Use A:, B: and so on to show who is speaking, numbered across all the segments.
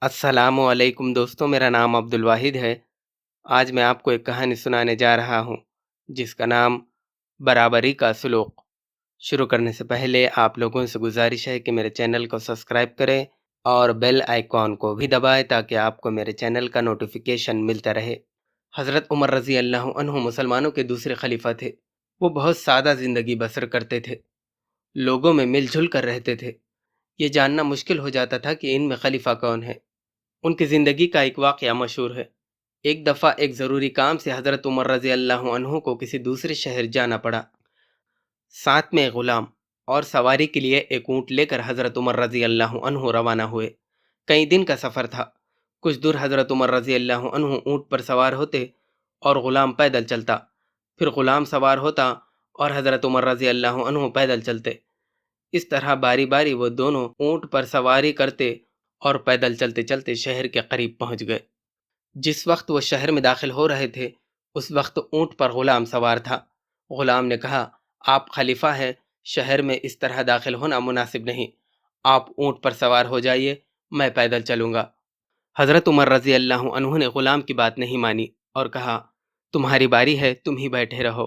A: السلام علیکم دوستوں، میرا نام عبدالواحد ہے۔ آج میں آپ کو ایک کہانی سنانے جا رہا ہوں جس کا نام برابری کا سلوک۔ شروع کرنے سے پہلے آپ لوگوں سے گزارش ہے کہ میرے چینل کو سبسکرائب کریں اور بیل آئیکن کو بھی دبائیں تاکہ آپ کو میرے چینل کا نوٹیفیکیشن ملتا رہے۔ حضرت عمر رضی اللہ عنہ مسلمانوں کے دوسرے خلیفہ تھے۔ وہ بہت سادہ زندگی بسر کرتے تھے، لوگوں میں مل جل کر رہتے تھے۔ یہ جاننا مشکل ہو جاتا تھا کہ ان میں خلیفہ کون ہے۔ ان کی زندگی کا ایک واقعہ مشہور ہے۔ ایک دفعہ ایک ضروری کام سے حضرت عمر رضی اللہ عنہ کو کسی دوسرے شہر جانا پڑا۔ ساتھ میں ایک غلام اور سواری کے لیے ایک اونٹ لے کر حضرت عمر رضی اللہ عنہ روانہ ہوئے۔ کئی دن کا سفر تھا۔ کچھ دور حضرت عمر رضی اللہ عنہ اونٹ پر سوار ہوتے اور غلام پیدل چلتا، پھر غلام سوار ہوتا اور حضرت عمر رضی اللہ عنہ پیدل چلتے۔ اس طرح باری باری وہ دونوں اونٹ پر سواری کرتے اور پیدل چلتے چلتے شہر کے قریب پہنچ گئے۔ جس وقت وہ شہر میں داخل ہو رہے تھے اس وقت اونٹ پر غلام سوار تھا۔ غلام نے کہا، آپ خلیفہ ہیں، شہر میں اس طرح داخل ہونا مناسب نہیں، آپ اونٹ پر سوار ہو جائیے، میں پیدل چلوں گا۔ حضرت عمر رضی اللہ عنہ نے غلام کی بات نہیں مانی اور کہا، تمہاری باری ہے، تم ہی بیٹھے رہو،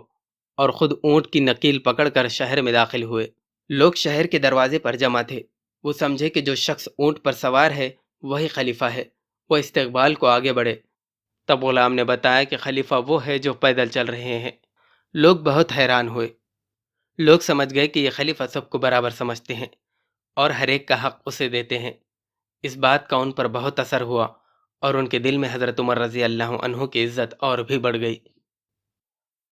A: اور خود اونٹ کی نکیل پکڑ کر شہر میں داخل ہوئے۔ لوگ شہر کے دروازے پر جمع تھے۔ وہ سمجھے کہ جو شخص اونٹ پر سوار ہے وہی خلیفہ ہے۔ وہ استقبال کو آگے بڑھے۔ تب غلام نے بتایا کہ خلیفہ وہ ہے جو پیدل چل رہے ہیں۔ لوگ بہت حیران ہوئے۔ لوگ سمجھ گئے کہ یہ خلیفہ سب کو برابر سمجھتے ہیں اور ہر ایک کا حق اسے دیتے ہیں۔ اس بات کا ان پر بہت اثر ہوا اور ان کے دل میں حضرت عمر رضی اللہ عنہ کی عزت اور بھی بڑھ گئی۔